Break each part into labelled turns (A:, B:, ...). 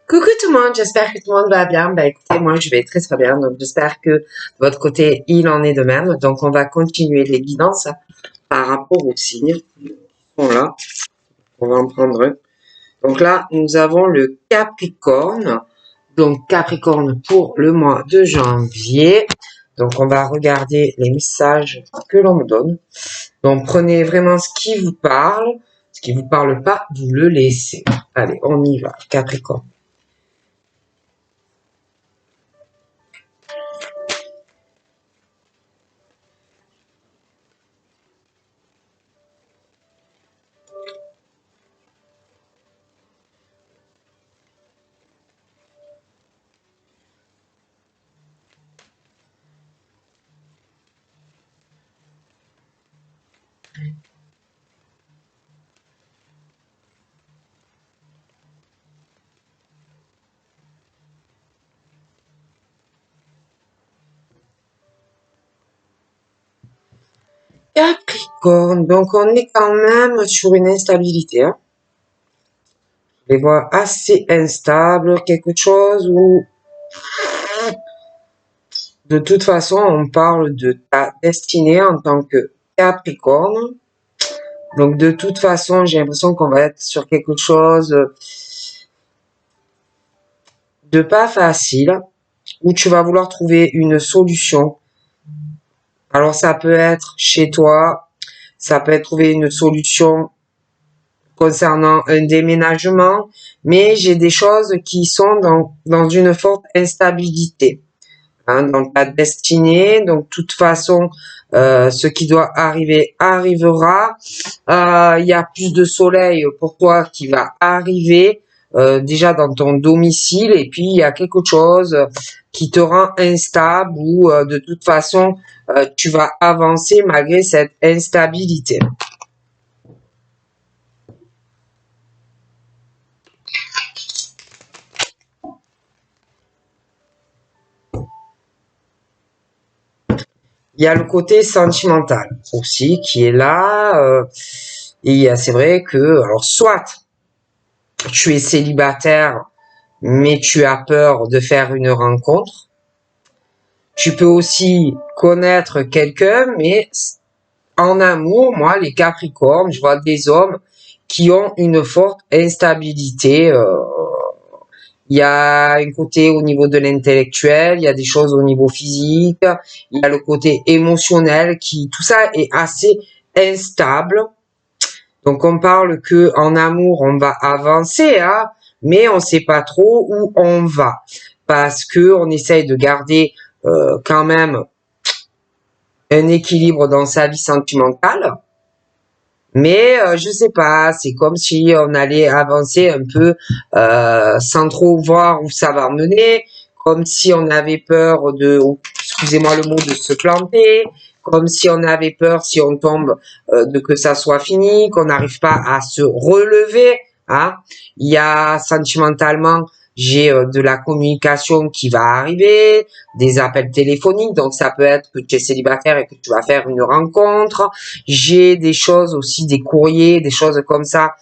A: Coucou tout le monde, j'espère que tout le monde va bien. Ben écoutez, moi je vais très très bien, donc j'espère que de votre côté il en est de même. Donc on va continuer les guidances par rapport aux signes. Voilà, on va en prendre un. Donc là, nous avons le Capricorne. Donc Capricorne pour le mois de janvier. Donc on va regarder les messages que l'on me donne. Donc prenez vraiment ce qui vous parle. Ce qui vous parle pas, vous le laissez. Allez, on y va, Capricorne. Capricorne, donc on est quand même sur une instabilité. Hein. Je les vois assez instables, quelque chose où de toute façon on parle de ta destinée en tant que Capricorne. Donc de toute façon j'ai l'impression qu'on va être sur quelque chose de pas facile, où tu vas vouloir trouver une solution. Alors ça peut être chez toi, ça peut être trouver une solution concernant un déménagement, mais j'ai des choses qui sont dans une forte instabilité hein, dans ta destinée. Donc, de toute façon, ce qui doit arriver arrivera. Il y a plus de soleil pour toi qui va arriver déjà dans ton domicile, et puis il y a quelque chose qui te rend instable ou de toute façon, tu vas avancer malgré cette instabilité. Il y a le côté sentimental aussi qui est là. Et c'est vrai que, alors soit tu es célibataire, mais tu as peur de faire une rencontre. Tu peux aussi connaître quelqu'un, mais en amour, moi, les Capricornes, je vois des hommes qui ont une forte instabilité. Il y a un côté au niveau de l'intellectuel, il y a des choses au niveau physique, il y a le côté émotionnel qui, tout ça est assez instable. Donc on parle que en amour on va avancer, hein, mais on sait pas trop où on va parce que on essaye de garder quand même un équilibre dans sa vie sentimentale. Mais je sais pas, c'est comme si on allait avancer un peu sans trop voir où ça va mener, comme si on avait peur de, excusez-moi le mot, de se planter, comme si on avait peur si on tombe de que ça soit fini, qu'on n'arrive pas à se relever. Hein. Il y a sentimentalement, j'ai de la communication qui va arriver, des appels téléphoniques, donc ça peut être que tu es célibataire et que tu vas faire une rencontre. J'ai des choses aussi, des courriers, des choses comme ça.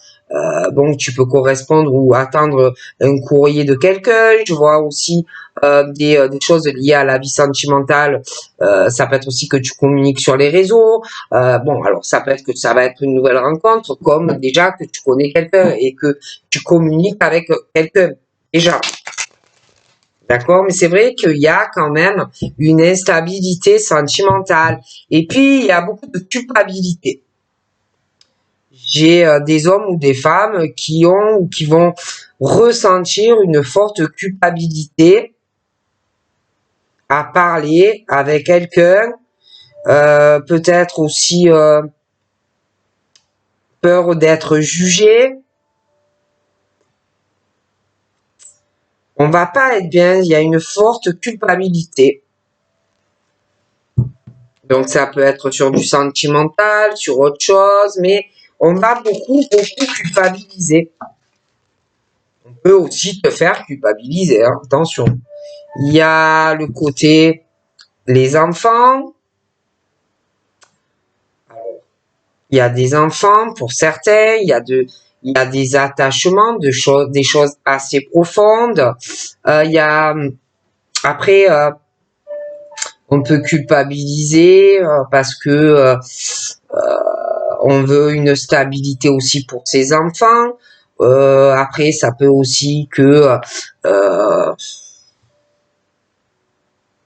A: Bon, tu peux correspondre ou attendre un courrier de quelqu'un. Je vois aussi des choses liées à la vie sentimentale. Ça peut être aussi que tu communiques sur les réseaux. Bon, alors ça peut être que ça va être une nouvelle rencontre, comme déjà que tu connais quelqu'un et que tu communiques avec quelqu'un déjà. D'accord? Mais c'est vrai qu'il y a quand même une instabilité sentimentale. Et puis, il y a beaucoup de culpabilité. J'ai des hommes ou des femmes qui ont ou qui vont ressentir une forte culpabilité à parler avec quelqu'un. Peut-être aussi peur d'être jugé. On va pas être bien, il y a une forte culpabilité. Donc ça peut être sur du sentimental, sur autre chose, mais on va beaucoup culpabiliser. On peut aussi te faire culpabiliser, hein, attention. Il y a le côté les enfants. Il y a des enfants pour certains, il y a il y a des attachements, des choses assez profondes. Il y a après on peut culpabiliser parce que on veut une stabilité aussi pour ses enfants. Après, ça peut aussi que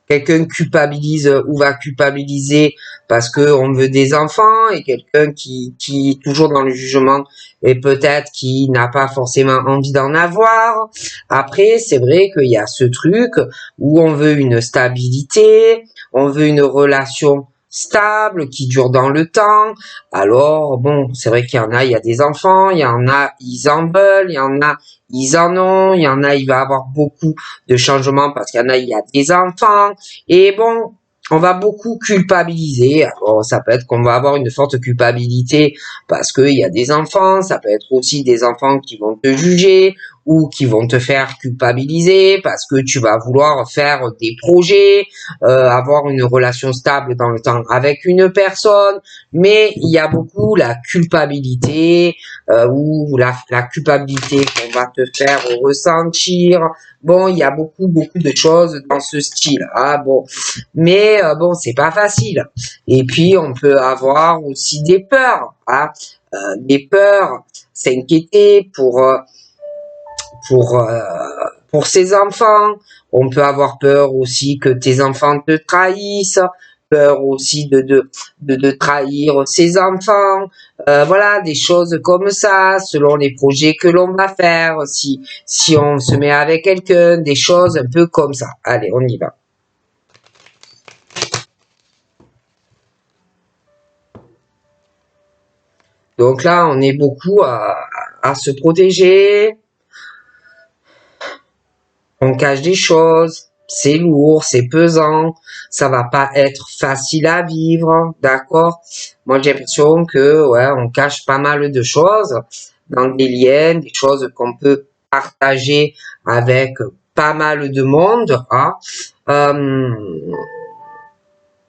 A: quelqu'un culpabilise ou va culpabiliser parce que on veut des enfants et quelqu'un qui est toujours dans le jugement et peut-être qui n'a pas forcément envie d'en avoir. Après, c'est vrai qu'il y a ce truc où on veut une stabilité, on veut une relation stable qui dure dans le temps. Alors bon, c'est vrai qu'il y en a, il y a des enfants, il y en a, ils en veulent, il y en a, ils en ont, il y en a, il va avoir beaucoup de changements parce qu'il y en a, il y a des enfants. Et bon, on va beaucoup culpabiliser. Alors, ça peut être qu'on va avoir une forte culpabilité parce qu'il y a des enfants. Ça peut être aussi des enfants qui vont te juger ou qui vont te faire culpabiliser parce que tu vas vouloir faire des projets, avoir une relation stable dans le temps avec une personne. Mais il y a beaucoup la culpabilité ou la culpabilité qu'on va te faire ressentir. Bon, il y a beaucoup de choses dans ce style. Ah bon, mais bon, c'est pas facile. Et puis on peut avoir aussi des peurs, hein, des peurs, s'inquiéter pour euh, pour ses enfants. On peut avoir peur aussi que tes enfants te trahissent, peur aussi de trahir ses enfants. Voilà, des choses comme ça, selon les projets que l'on va faire, si on se met avec quelqu'un, des choses un peu comme ça. Allez, on y va. Donc là, on est beaucoup à se protéger, on cache des choses, c'est lourd, c'est pesant, ça va pas être facile à vivre, d'accord? Moi, j'ai l'impression que, ouais, on cache pas mal de choses dans des liens, des choses qu'on peut partager avec pas mal de monde, hein. Euh,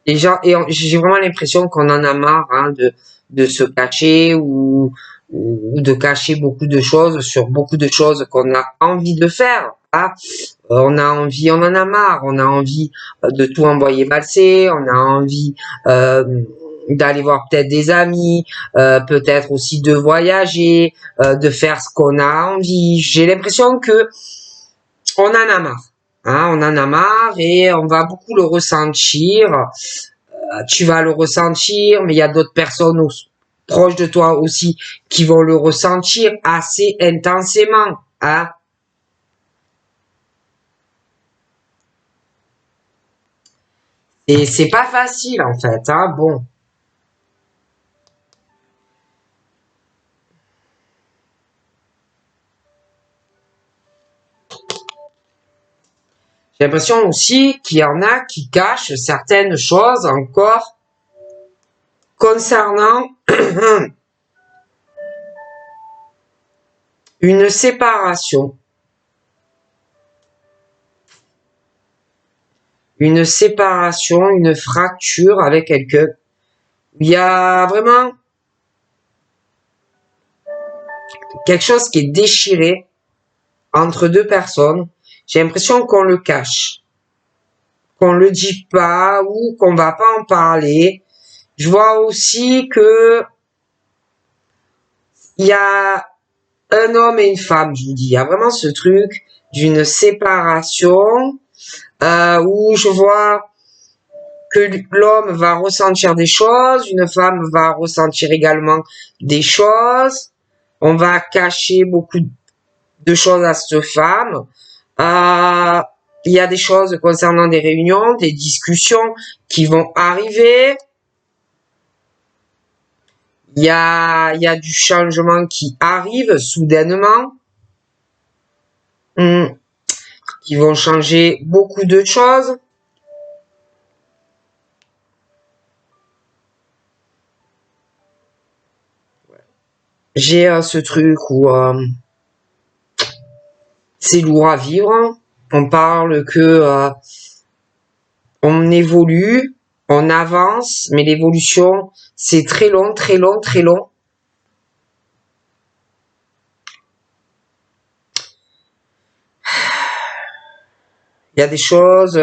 A: j'ai vraiment l'impression qu'on en a marre, hein, de se cacher ou de cacher beaucoup de choses sur beaucoup de choses qu'on a envie de faire, hein. On a envie, on en a marre, on a envie de tout envoyer passer, on a envie euh, d'aller voir peut-être des amis, peut-être aussi de voyager, de faire ce qu'on a envie. J'ai l'impression que on en a marre. Hein, on en a marre et on va beaucoup le ressentir. Tu vas le ressentir, mais il y a d'autres personnes proches de toi aussi qui vont le ressentir assez intensément. Hein. Et c'est pas facile en fait. Hein. Bon, j'ai l'impression aussi qu'il y en a qui cachent certaines choses encore concernant une séparation. Une séparation, une fracture avec quelqu'un. Il y a vraiment quelque chose qui est déchiré entre deux personnes. J'ai l'impression qu'on le cache, qu'on le dit pas ou qu'on va pas en parler. Je vois aussi que il y a un homme et une femme, je vous dis. Il y a vraiment ce truc d'une séparation où je vois que l'homme va ressentir des choses, une femme va ressentir également des choses. On va cacher beaucoup de choses à cette femme. Euh, il y a des choses concernant des réunions, des discussions qui vont arriver. Il y a du changement qui arrive soudainement, qui vont changer beaucoup de choses. J'ai ce truc où c'est lourd à vivre. On parle que on évolue, on avance, mais l'évolution, c'est très long, très long, très long. Il y a des choses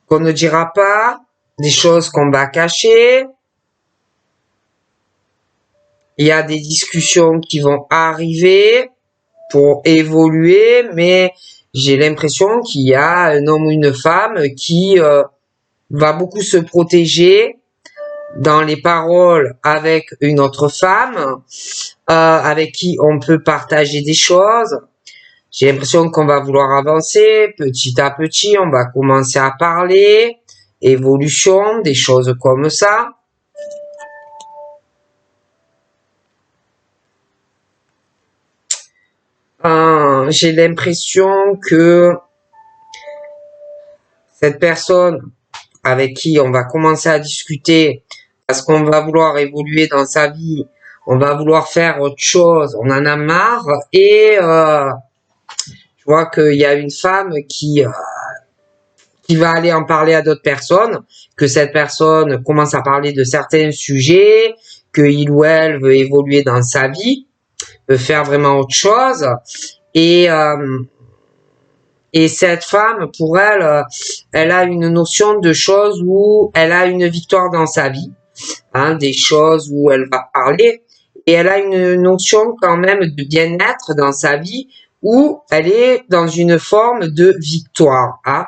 A: qu'on ne dira pas, des choses qu'on va cacher. Il y a des discussions qui vont arriver pour évoluer, mais j'ai l'impression qu'il y a un homme ou une femme qui va beaucoup se protéger dans les paroles avec une autre femme, avec qui on peut partager des choses. J'ai l'impression qu'on va vouloir avancer petit à petit, on va commencer à parler, évolution, des choses comme ça. J'ai l'impression que cette personne avec qui on va commencer à discuter, parce qu'on va vouloir évoluer dans sa vie, on va vouloir faire autre chose, on en a marre, et je vois qu'il y a une femme qui va aller en parler à d'autres personnes, que cette personne commence à parler de certains sujets, qu'il ou elle veut évoluer dans sa vie, veut faire vraiment autre chose, et cette femme, pour elle, elle a une notion de choses où elle a une victoire dans sa vie, hein, des choses où elle va parler, et elle a une notion quand même de bien-être dans sa vie, où elle est dans une forme de victoire. Hein.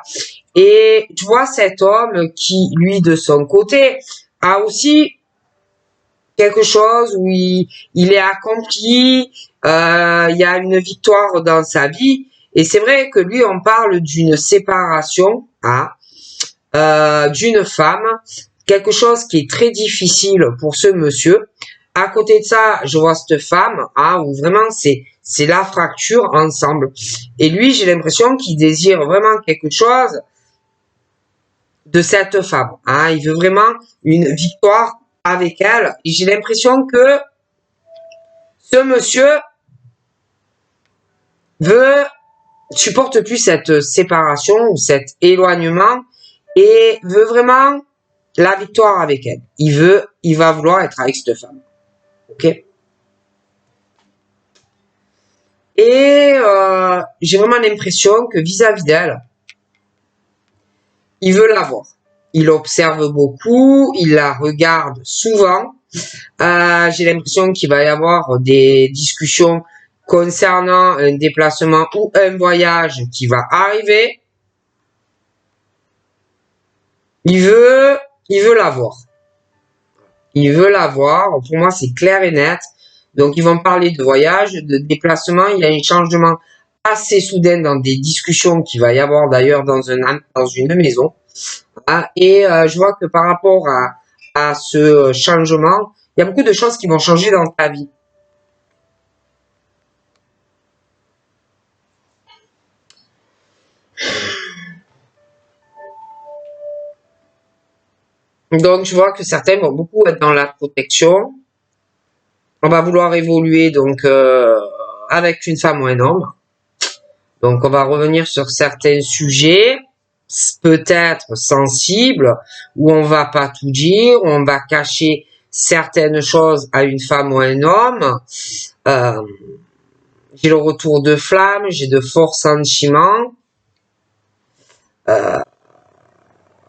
A: Et tu vois cet homme qui, lui, de son côté, a aussi quelque chose où il est accompli, il y a une victoire dans sa vie. Et c'est vrai que lui, on parle d'une séparation, hein, d'une femme, quelque chose qui est très difficile pour ce monsieur. À côté de ça, je vois cette femme, hein, où vraiment c'est la fracture ensemble. Et lui, j'ai l'impression qu'il désire vraiment quelque chose de cette femme. Hein. Il veut vraiment une victoire avec elle. Et j'ai l'impression que ce monsieur supporte plus cette séparation ou cet éloignement et veut vraiment la victoire avec elle. Il va vouloir être avec cette femme. Ok? Et j'ai vraiment l'impression que vis-à-vis d'elle, il veut la voir. Il observe beaucoup, il la regarde souvent. J'ai l'impression qu'il va y avoir des discussions concernant un déplacement ou un voyage qui va arriver. Il veut la voir. Il veut la voir. Pour moi, c'est clair et net. Donc, ils vont parler de voyage, de déplacement. Il y a un changement assez soudain dans des discussions qu'il va y avoir d'ailleurs dans une maison. Et je vois que par rapport à ce changement, il y a beaucoup de choses qui vont changer dans ta vie. Donc, je vois que certains vont beaucoup être dans la protection. On va vouloir évoluer donc avec une femme ou un homme. Donc, on va revenir sur certains sujets, peut-être sensibles, où on va pas tout dire, où on va cacher certaines choses à une femme ou un homme. J'ai le retour de flamme, j'ai de forts sentiments.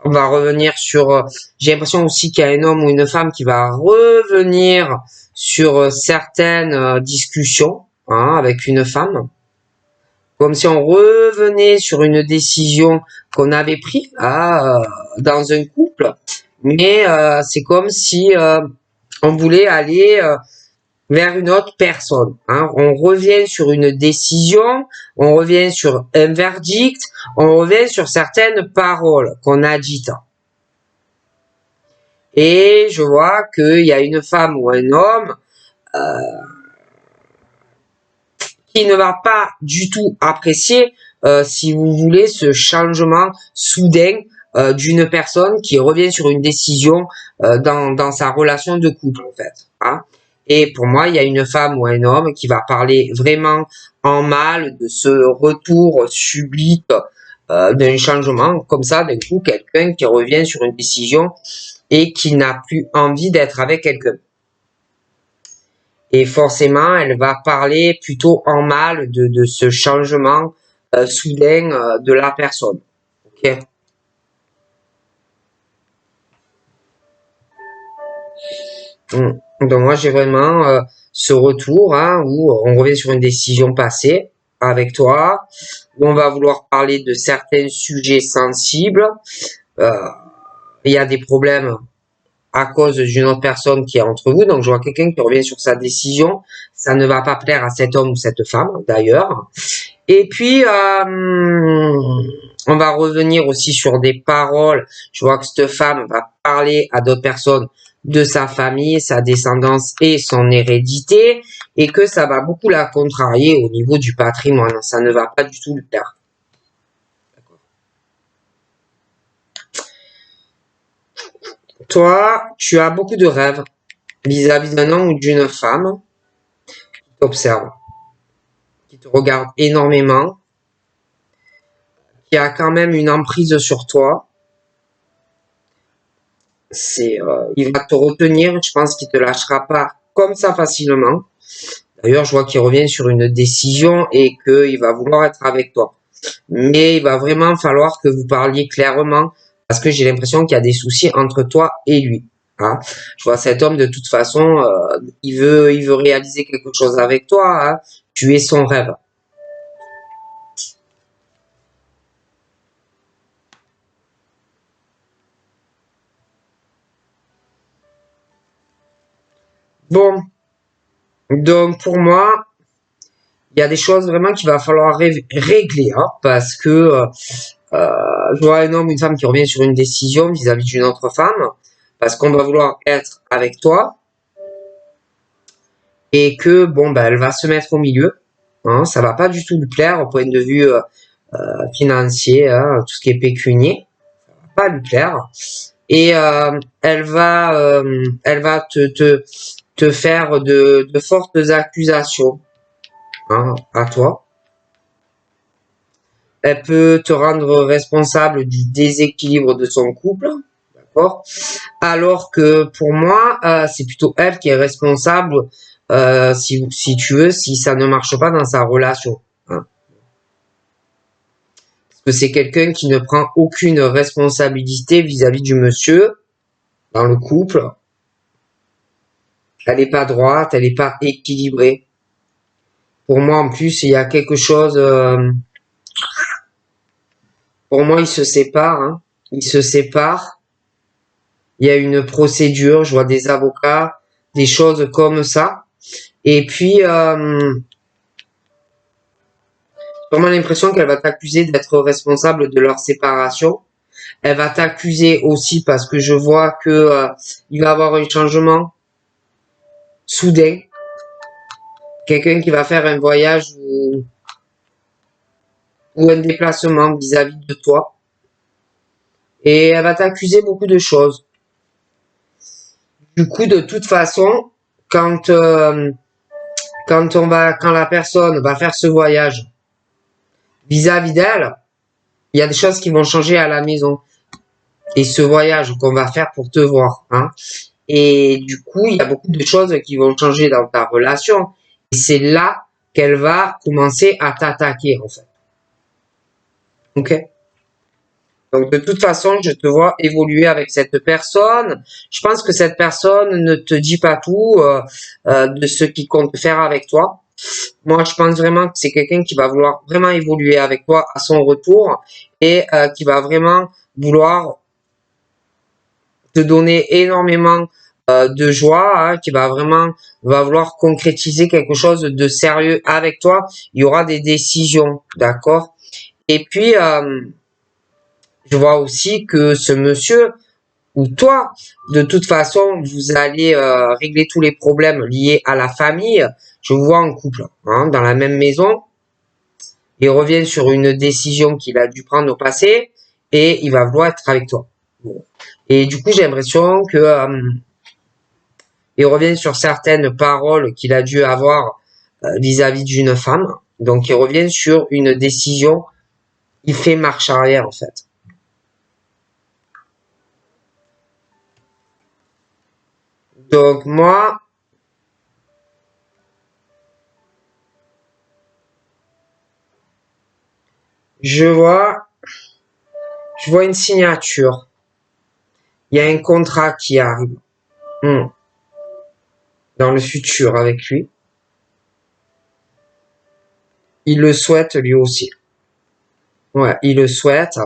A: On va revenir sur... j'ai l'impression aussi qu'il y a un homme ou une femme qui va revenir sur certaines discussions, hein, avec une femme. Comme si on revenait sur une décision qu'on avait prise dans un couple. Mais c'est comme si on voulait aller vers une autre personne. Hein. On revient sur une décision, on revient sur un verdict, on revient sur certaines paroles qu'on a dites. Et je vois qu'il y a une femme ou un homme qui ne va pas du tout apprécier, si vous voulez, ce changement soudain d'une personne qui revient sur une décision dans sa relation de couple, en fait. Hein. Et pour moi, il y a une femme ou un homme qui va parler vraiment en mal de ce retour subit d'un changement, comme ça, d'un coup, quelqu'un qui revient sur une décision et qui n'a plus envie d'être avec quelqu'un. Et forcément, elle va parler plutôt en mal de ce changement soudain de la personne. Ok. Donc moi j'ai vraiment ce retour hein, où on revient sur une décision passée avec toi, où on va vouloir parler de certains sujets sensibles. Euh, Il y a des problèmes à cause d'une autre personne qui est entre vous. Donc je vois quelqu'un qui revient sur sa décision. Ça ne va pas plaire à cet homme ou cette femme d'ailleurs. Et puis on va revenir aussi sur des paroles. Je vois que cette femme va parler à d'autres personnes de sa famille, sa descendance et son hérédité, et que ça va beaucoup la contrarier au niveau du patrimoine. Ça ne va pas du tout le plaire. Toi, tu as beaucoup de rêves vis-à-vis d'un homme ou d'une femme qui t'observe, qui te regarde énormément, qui a quand même une emprise sur toi. Il va te retenir, je pense qu'il te lâchera pas comme ça facilement. D'ailleurs, je vois qu'il revient sur une décision et qu'il va vouloir être avec toi. Mais il va vraiment falloir que vous parliez clairement parce que j'ai l'impression qu'il y a des soucis entre toi et lui. Hein. Je vois cet homme de toute façon, il veut réaliser quelque chose avec toi. Hein. Tu es son rêve. Bon, donc pour moi, il y a des choses vraiment qu'il va falloir régler, hein, parce que je vois un homme, une femme qui revient sur une décision vis-à-vis d'une autre femme, parce qu'on va vouloir être avec toi, et que bon, ben, elle va se mettre au milieu, hein, ça va pas du tout lui plaire au point de vue financier, hein, tout ce qui est pécunier, ça va pas lui plaire, et elle va te faire de fortes accusations, hein, à toi. Elle peut te rendre responsable du déséquilibre de son couple, d'accord? Alors que pour moi, c'est plutôt elle qui est responsable, si tu veux, si ça ne marche pas dans sa relation. Hein. Parce que c'est quelqu'un qui ne prend aucune responsabilité vis-à-vis du monsieur dans le couple. Elle n'est pas droite, elle n'est pas équilibrée. Pour moi, en plus, il y a quelque chose. Pour moi, ils se séparent. Hein. Ils se séparent. Il y a une procédure. Je vois des avocats, des choses comme ça. Et puis, vraiment l'impression qu'elle va t'accuser d'être responsable de leur séparation. Elle va t'accuser aussi parce que je vois que il va y avoir un changement soudain. Quelqu'un qui va faire un voyage ou un déplacement vis-à-vis de toi. Et elle va t'accuser beaucoup de choses. Du coup, de toute façon, quand quand la personne va faire ce voyage vis-à-vis d'elle, il y a des choses qui vont changer à la maison. Et ce voyage qu'on va faire pour te voir, hein. Et du coup, il y a beaucoup de choses qui vont changer dans ta relation. Et c'est là qu'elle va commencer à t'attaquer, en fait. Ok? Donc, de toute façon, je te vois évoluer avec cette personne. Je pense que cette personne ne te dit pas tout de ce qu'il compte faire avec toi. Moi, je pense vraiment que c'est quelqu'un qui va vouloir vraiment évoluer avec toi à son retour et qui va vraiment vouloir te donner énormément de joie, hein, qui va vouloir concrétiser quelque chose de sérieux avec toi. Il y aura des décisions, d'accord? Et puis, je vois aussi que ce monsieur ou toi, de toute façon, vous allez régler tous les problèmes liés à la famille. Je vous vois en couple, hein, dans la même maison. Il revient sur une décision qu'il a dû prendre au passé et il va vouloir être avec toi. Bon. Et du coup, j'ai l'impression que il revient sur certaines paroles qu'il a dû avoir vis-à-vis d'une femme. Donc, il revient sur une décision. Il fait marche arrière, en fait. Donc, moi, Je vois, je vois une signature. Il y a un contrat qui arrive. Dans le futur avec lui. Il le souhaite lui aussi. Ouais, il le souhaite.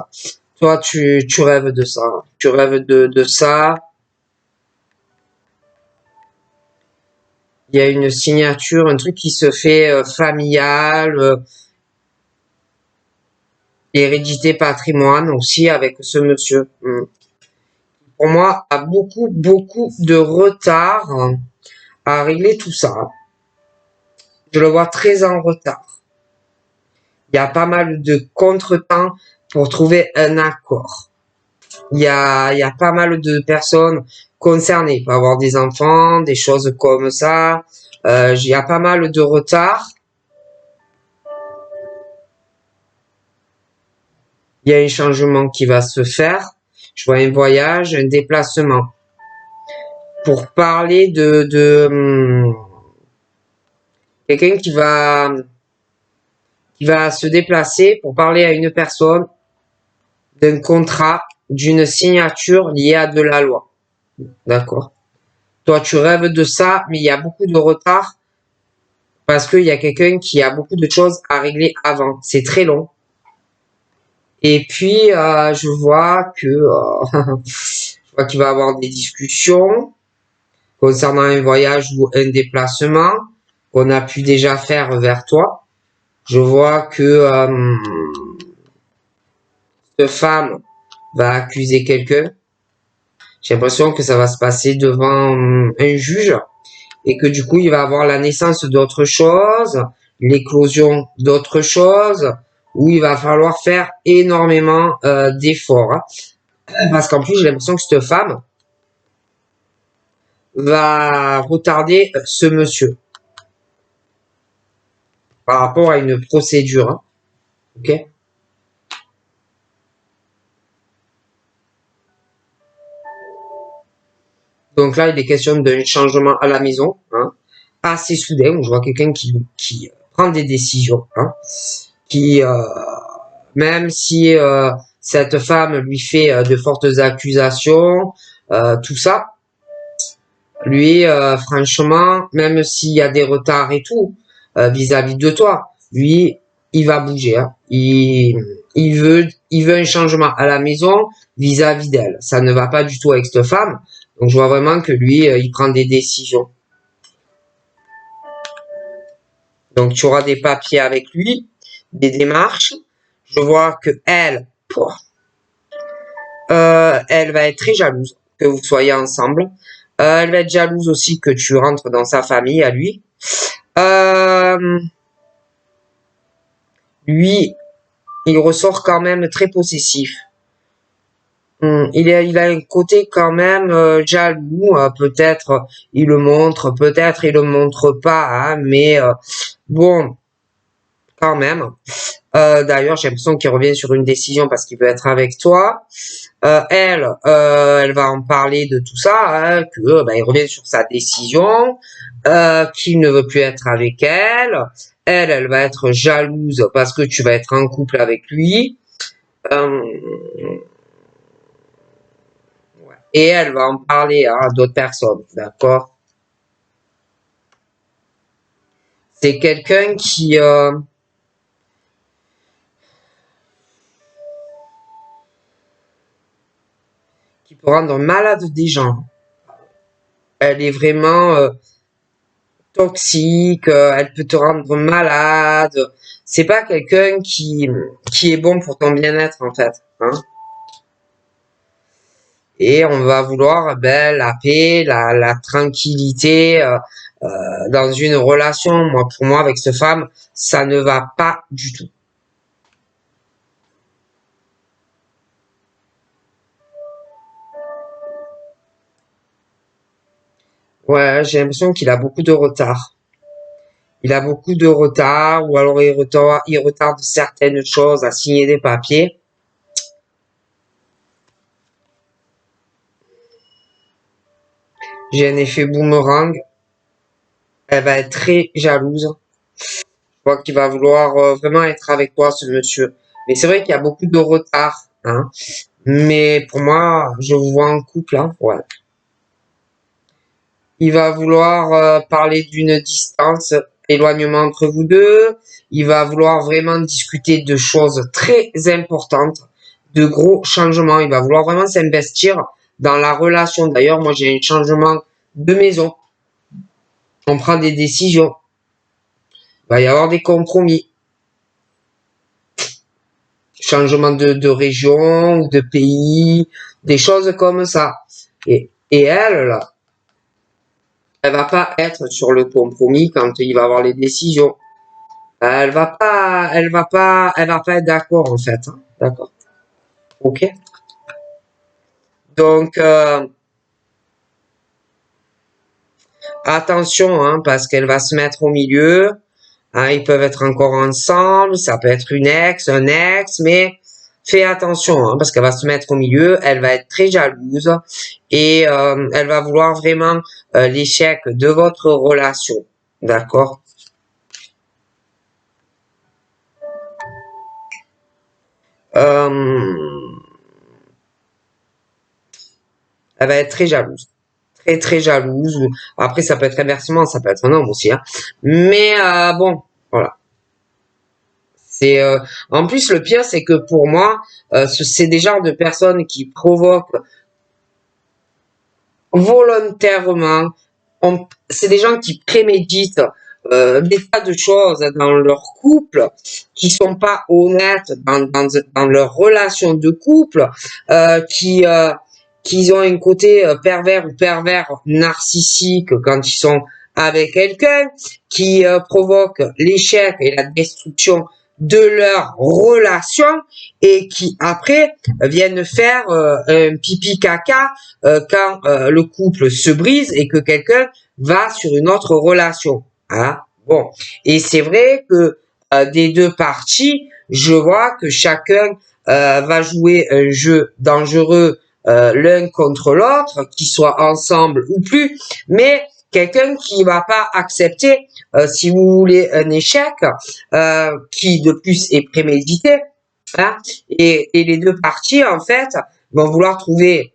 A: Toi, tu rêves de ça. Tu rêves de ça. Il y a une signature, un truc qui se fait familial, hérédité patrimoine aussi avec ce monsieur. Pour moi, a beaucoup de retard à régler tout ça. Je le vois très en retard. Il y a pas mal de contretemps pour trouver un accord. Il y a pas mal de personnes concernées. Il peut avoir des enfants, des choses comme ça. Il y a pas mal de retard. Il y a un changement qui va se faire. Je vois un voyage, un déplacement. Pour parler de quelqu'un qui va se déplacer pour parler à une personne d'un contrat, d'une signature liée à de la loi. D'accord. Toi, tu rêves de ça, mais il y a beaucoup de retard parce qu'il y a quelqu'un qui a beaucoup de choses à régler avant. C'est très long. Et puis, je vois que je vois qu'il va y avoir des discussions concernant un voyage ou un déplacement qu'on a pu déjà faire vers toi. Je vois que cette femme va accuser quelqu'un. J'ai l'impression que ça va se passer devant un juge et que du coup, il va avoir la naissance d'autre chose, l'éclosion d'autre chose, où il va falloir faire énormément d'efforts. Parce qu'en plus, j'ai l'impression que cette femme va retarder ce monsieur par rapport à une procédure. Ok. Donc là, il est question d'un changement à la maison, assez soudain, où je vois quelqu'un qui prend des décisions, qui, même si cette femme lui fait de fortes accusations, tout ça, lui, franchement, même s'il y a des retards et tout, vis-à-vis de toi, lui, il va bouger. Il veut un changement à la maison vis-à-vis d'elle. Ça ne va pas du tout avec cette femme. Donc, je vois vraiment que lui, il prend des décisions. Donc, tu auras des papiers avec lui, des démarches. Je vois que elle va être très jalouse que vous soyez ensemble. Elle va être jalouse aussi que tu rentres dans sa famille à lui. Lui, il ressort quand même très possessif. Il a un côté quand même jaloux. Peut-être il le montre, peut-être il le montre pas, mais bon, quand même. D'ailleurs, j'ai l'impression qu'il revient sur une décision parce qu'il veut être avec toi. Elle va en parler de tout ça, que il revient sur sa décision, qu'il ne veut plus être avec elle. Elle va être jalouse parce que tu vas être en couple avec lui. Euh, et elle va en parler à d'autres personnes, d'accord? C'est quelqu'un qui peut rendre malade des gens. Elle est vraiment toxique, elle peut te rendre malade. C'est pas quelqu'un qui est bon pour ton bien-être en fait. Et on va vouloir la paix, la tranquillité dans une relation. Moi, pour moi, avec cette femme, ça ne va pas du tout. Ouais, j'ai l'impression qu'il a beaucoup de retard. Il a beaucoup de retard, ou alors il retarde certaines choses à signer des papiers. J'ai un effet boomerang. Elle va être très jalouse. Je vois qu'il va vouloir vraiment être avec toi, ce monsieur. Mais c'est vrai qu'il y a beaucoup de retard, hein. Mais pour moi, je vous vois en couple, hein, ouais. Il va vouloir parler d'une distance, éloignement entre vous deux. Il va vouloir vraiment discuter de choses très importantes, de gros changements. Il va vouloir vraiment s'investir dans la relation. D'ailleurs, moi, j'ai un changement de maison. On prend des décisions. Il va y avoir des compromis. Changement de région ou de pays, des choses comme ça. Et elle, là, elle va pas être sur le compromis quand il va avoir les décisions. Elle va pas être d'accord en fait, hein. D'accord. Ok. Donc attention, hein, parce qu'elle va se mettre au milieu. Hein, ils peuvent être encore ensemble, ça peut être une ex, un ex, mais fais attention, hein, parce qu'elle va se mettre au milieu. Elle va être très jalouse et elle va vouloir vraiment l'échec de votre relation. D'accord. Elle va être très jalouse. Très très jalouse. Après, ça peut être inversement, ça peut être un homme aussi, hein. Mais bon, voilà. C'est en plus le pire, c'est que pour moi, c'est des genres de personnes qui provoquent volontairement. C'est des gens qui préméditent des tas de choses dans leur couple, qui sont pas honnêtes dans leur relation de couple, qui ont un côté pervers ou pervers narcissique quand ils sont avec quelqu'un, qui provoquent l'échec et la destruction de leur relation et qui après viennent faire un pipi caca quand le couple se brise et que quelqu'un va sur une autre relation. Hein. Bon, et c'est vrai que des deux parties, je vois que chacun va jouer un jeu dangereux l'un contre l'autre, qu'ils soient ensemble ou plus, mais quelqu'un qui va pas accepter, si vous voulez, un échec qui de plus est prémédité, hein, et les deux parties en fait vont vouloir trouver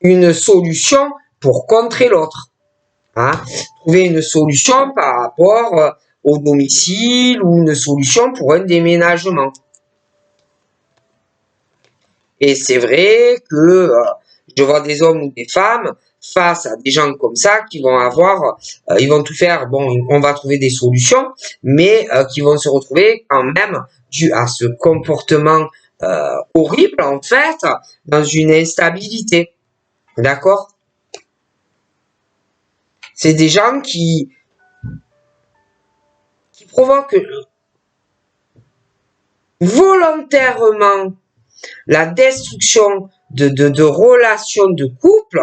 A: une solution pour contrer l'autre. Hein. Trouver une solution par rapport au domicile ou une solution pour un déménagement. Et c'est vrai que je vois des hommes ou des femmes face à des gens comme ça qui vont avoir, ils vont tout faire, bon, on va trouver des solutions, mais qui vont se retrouver quand même, dû à ce comportement horrible en fait, dans une instabilité. D'accord? C'est des gens qui provoquent volontairement la destruction de relations de couple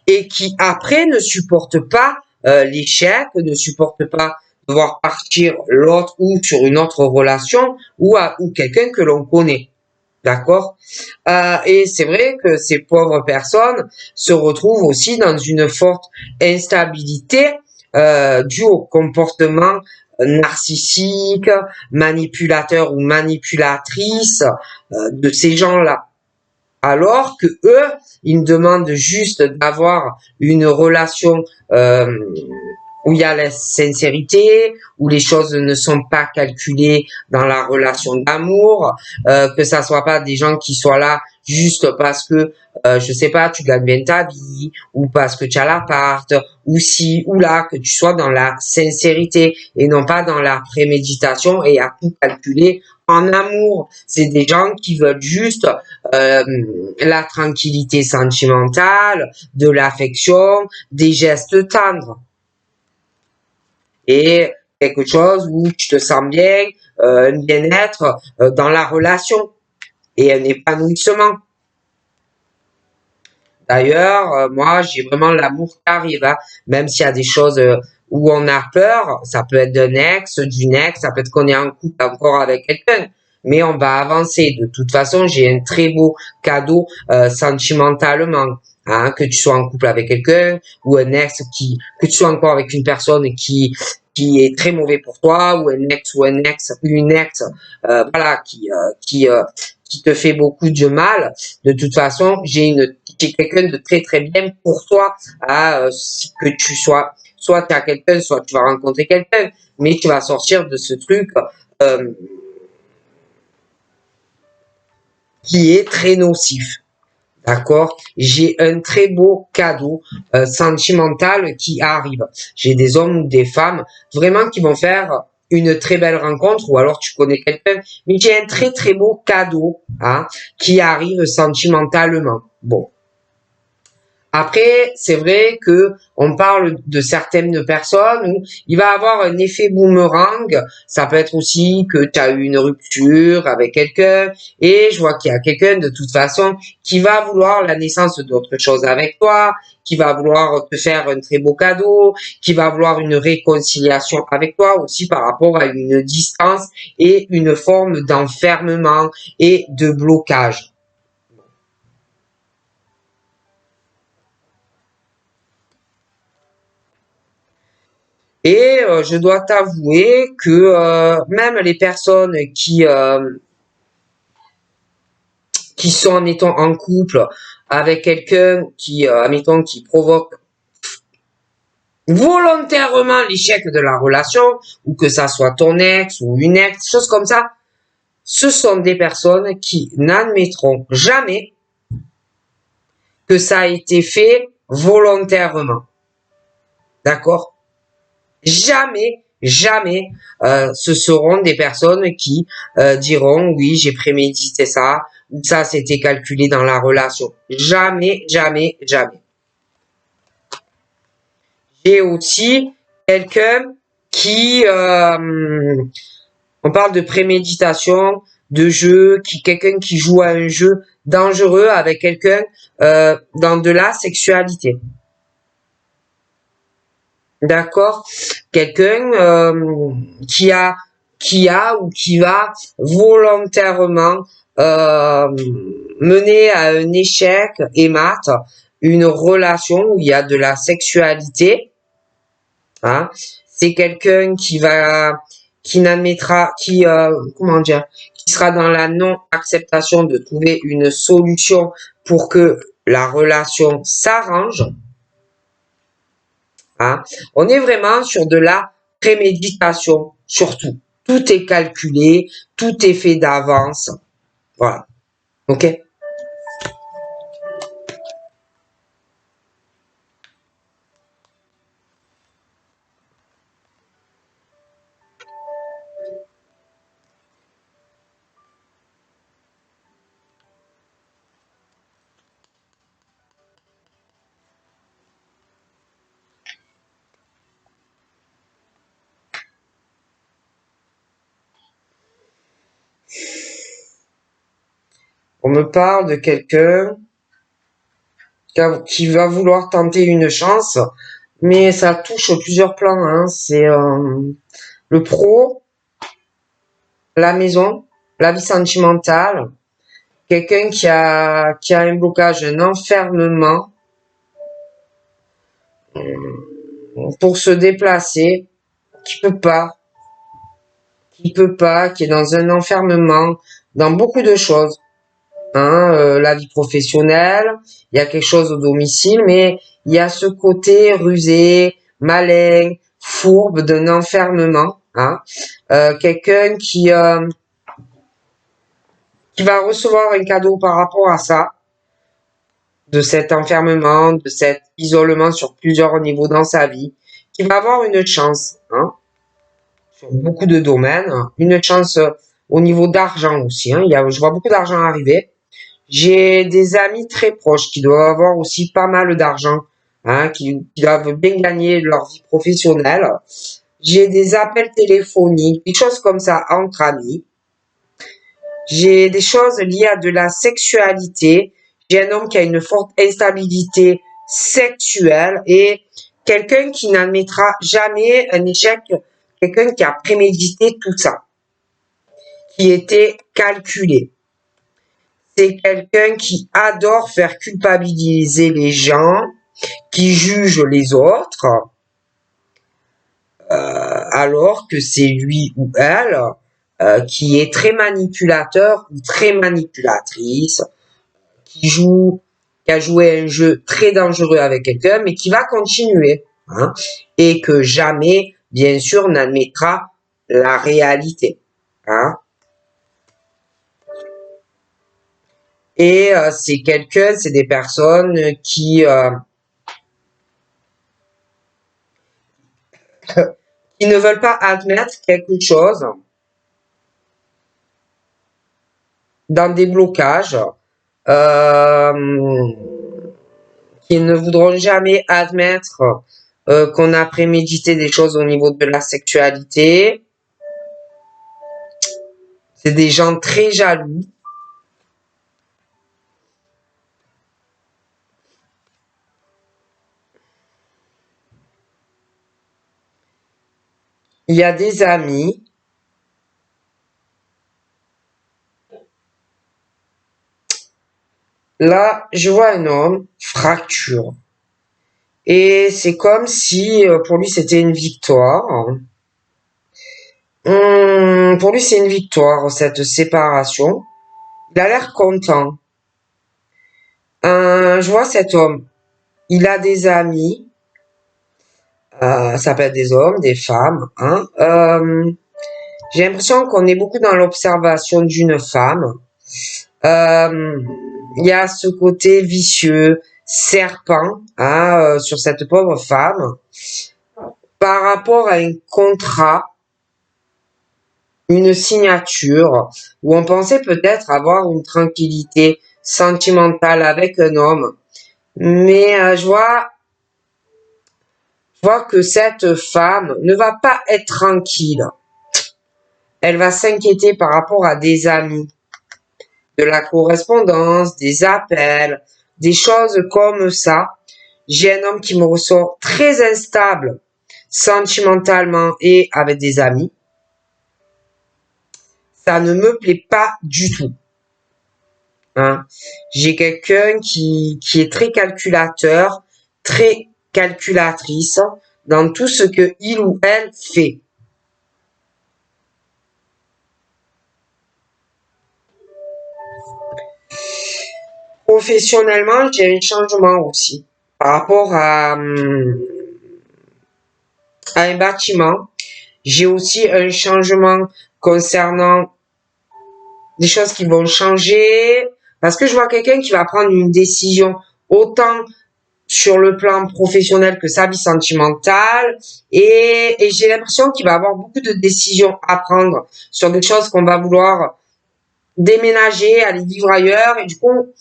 A: et qui après ne supportent pas l'échec, ne supportent pas de voir partir l'autre ou sur une autre relation ou quelqu'un que l'on connaît. D'accord. Et c'est vrai que ces pauvres personnes se retrouvent aussi dans une forte instabilité due au comportement narcissique, manipulateur ou manipulatrice de ces gens-là. Alors que eux, ils demandent juste d'avoir une relation où il y a la sincérité, où les choses ne sont pas calculées dans la relation d'amour, que ça soit pas des gens qui soient là juste parce que, je sais pas, tu gagnes bien ta vie, ou parce que tu as l'appart, ou si, ou là, que tu sois dans la sincérité et non pas dans la préméditation et à tout calculer en amour. C'est des gens qui veulent juste la tranquillité sentimentale, de l'affection, des gestes tendres et quelque chose où tu te sens bien, un bien-être dans la relation et un épanouissement. D'ailleurs, moi, j'ai vraiment l'amour qui arrive, hein. Même s'il y a des choses où on a peur, ça peut être d'un ex, d'une ex, ça peut être qu'on est en couple encore avec quelqu'un, mais on va avancer. De toute façon, j'ai un très beau cadeau sentimentalement. Hein, que tu sois en couple avec quelqu'un ou un ex que tu sois encore avec une personne qui est très mauvais pour toi, ou une ex, voilà, qui te fait beaucoup de mal. De toute façon, j'ai quelqu'un de très très bien pour toi, que tu soit tu as quelqu'un, soit tu vas rencontrer quelqu'un, mais tu vas sortir de ce truc qui est très nocif. D'accord? J'ai un très beau cadeau sentimental qui arrive. J'ai des hommes ou des femmes vraiment qui vont faire une très belle rencontre, ou alors tu connais quelqu'un, mais j'ai un très très beau cadeau qui arrive sentimentalement. Bon. Après, c'est vrai que on parle de certaines personnes où il va avoir un effet boomerang. Ça peut être aussi que tu as eu une rupture avec quelqu'un et je vois qu'il y a quelqu'un de toute façon qui va vouloir la naissance d'autre chose avec toi, qui va vouloir te faire un très beau cadeau, qui va vouloir une réconciliation avec toi aussi par rapport à une distance et une forme d'enfermement et de blocage. Et je dois t'avouer que même les personnes qui sont, admettons, en couple avec quelqu'un qui, admettons, qui provoque volontairement l'échec de la relation, ou que ça soit ton ex ou une ex, choses comme ça, ce sont des personnes qui n'admettront jamais que ça a été fait volontairement. D'accord? Jamais, jamais, ce seront des personnes qui diront oui, j'ai prémédité ça, ou ça c'était calculé dans la relation. Jamais, jamais, jamais. J'ai aussi quelqu'un qui, on parle de préméditation, de jeu, quelqu'un qui joue à un jeu dangereux avec quelqu'un dans de la sexualité. D'accord? Quelqu'un qui a ou qui va volontairement euh, mener à un échec et mat une relation où il y a de la sexualité. Hein? C'est quelqu'un qui n'admettra, comment dire, qui sera dans la non-acceptation de trouver une solution pour que la relation s'arrange. Hein. On est vraiment sur de la préméditation, surtout. Tout est calculé, tout est fait d'avance. Voilà. Ok? On me parle de quelqu'un qui va vouloir tenter une chance, mais ça touche plusieurs plans. Hein. C'est le pro, la maison, la vie sentimentale, quelqu'un qui a un blocage, un enfermement pour se déplacer, qui est dans un enfermement, dans beaucoup de choses. Hein, la vie professionnelle, il y a quelque chose au domicile, mais il y a ce côté rusé, malin, fourbe d'un enfermement. Hein. Quelqu'un qui va recevoir un cadeau par rapport à ça, de cet enfermement, de cet isolement sur plusieurs niveaux dans sa vie, qui va avoir une chance, hein, sur beaucoup de domaines, une chance au niveau d'argent aussi. Hein, je vois beaucoup d'argent arriver. J'ai des amis très proches qui doivent avoir aussi pas mal d'argent, hein, qui doivent bien gagner leur vie professionnelle. J'ai des appels téléphoniques, des choses comme ça entre amis. J'ai des choses liées à de la sexualité. J'ai un homme qui a une forte instabilité sexuelle et quelqu'un qui n'admettra jamais un échec, quelqu'un qui a prémédité tout ça, qui était calculé. C'est quelqu'un qui adore faire culpabiliser les gens, qui juge les autres, alors que c'est lui ou elle qui est très manipulateur ou très manipulatrice, qui a joué un jeu très dangereux avec quelqu'un, mais qui va continuer, hein, et que jamais, bien sûr, n'admettra la réalité, hein. Et c'est des personnes qui ne veulent pas admettre quelque chose dans des blocages, qui ne voudront jamais admettre qu'on a prémédité des choses au niveau de la sexualité. C'est des gens très jaloux. Il y a des amis. Là, je vois un homme fracture. Et c'est comme si pour lui c'était une victoire. Pour lui c'est une victoire, cette séparation. Il a l'air content. Je vois cet homme. Il a des amis. Ça peut être des hommes, des femmes, hein. J'ai l'impression qu'on est beaucoup dans l'observation d'une femme. Il y a ce côté vicieux, serpent, hein, sur cette pauvre femme, par rapport à un contrat, une signature, où on pensait peut-être avoir une tranquillité sentimentale avec un homme. Mais je vois que cette femme ne va pas être tranquille. Elle va s'inquiéter par rapport à des amis, de la correspondance, des appels, des choses comme ça. J'ai un homme qui me ressort très instable sentimentalement et avec des amis. Ça ne me plaît pas du tout. Hein. J'ai quelqu'un qui est très calculateur, très calculatrice dans tout ce que il ou elle fait. Professionnellement, j'ai un changement aussi par rapport à un bâtiment. J'ai aussi un changement concernant des choses qui vont changer parce que je vois quelqu'un qui va prendre une décision autant sur le plan professionnel que sa vie sentimentale et j'ai l'impression qu'il va avoir beaucoup de décisions à prendre sur des choses qu'on va vouloir déménager, aller vivre ailleurs et du coup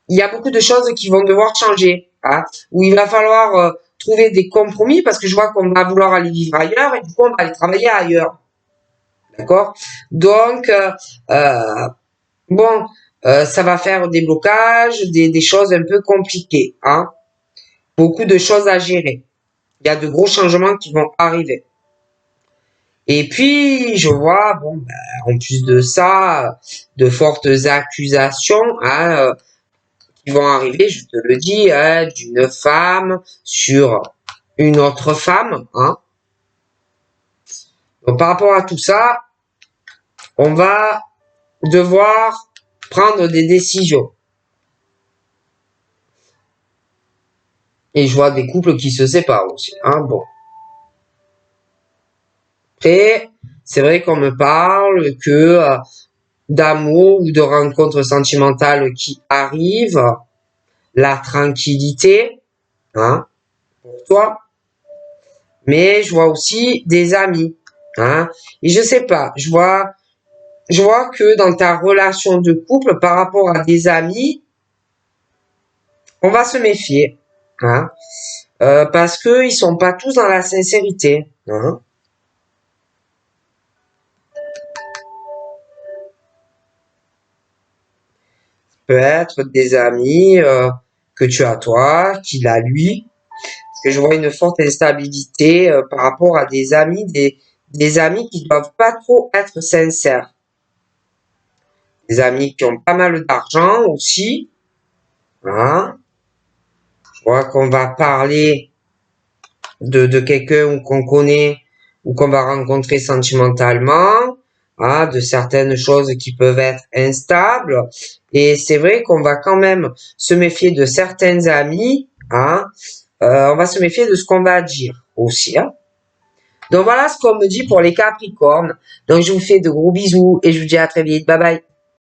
A: il y a beaucoup de choses qui vont devoir changer, hein, où il va falloir trouver des compromis parce que je vois qu'on va vouloir aller vivre ailleurs et du coup on va aller travailler ailleurs, d'accord. Donc bon, ça va faire des blocages, des choses un peu compliquées, hein. Beaucoup de choses à gérer. Il y a de gros changements qui vont arriver. Et puis, je vois, bon, en plus de ça, de fortes accusations, hein, qui vont arriver, je te le dis, hein, d'une femme sur une autre femme, hein. Donc, par rapport à tout ça, on va devoir prendre des décisions. Et je vois des couples qui se séparent aussi, hein, bon. Après, c'est vrai qu'on me parle que d'amour ou de rencontres sentimentales qui arrivent, la tranquillité, hein, pour toi. Mais je vois aussi des amis, hein. Et je sais pas, je vois que dans ta relation de couple par rapport à des amis, on va se méfier, hein, parce que ils sont pas tous dans la sincérité, hein. Peut être des amis que tu as toi, qu'il a lui, parce que je vois une forte instabilité par rapport à des amis, des amis qui doivent pas trop être sincères. Des amis qui ont pas mal d'argent aussi, hein. Je vois qu'on va parler de quelqu'un qu'on connaît ou qu'on va rencontrer sentimentalement, hein, de certaines choses qui peuvent être instables. Et c'est vrai qu'on va quand même se méfier de certains amis, hein, on va se méfier de ce qu'on va dire aussi, hein. Donc voilà ce qu'on me dit pour les Capricornes. Donc je vous fais de gros bisous et je vous dis à très vite. Bye bye.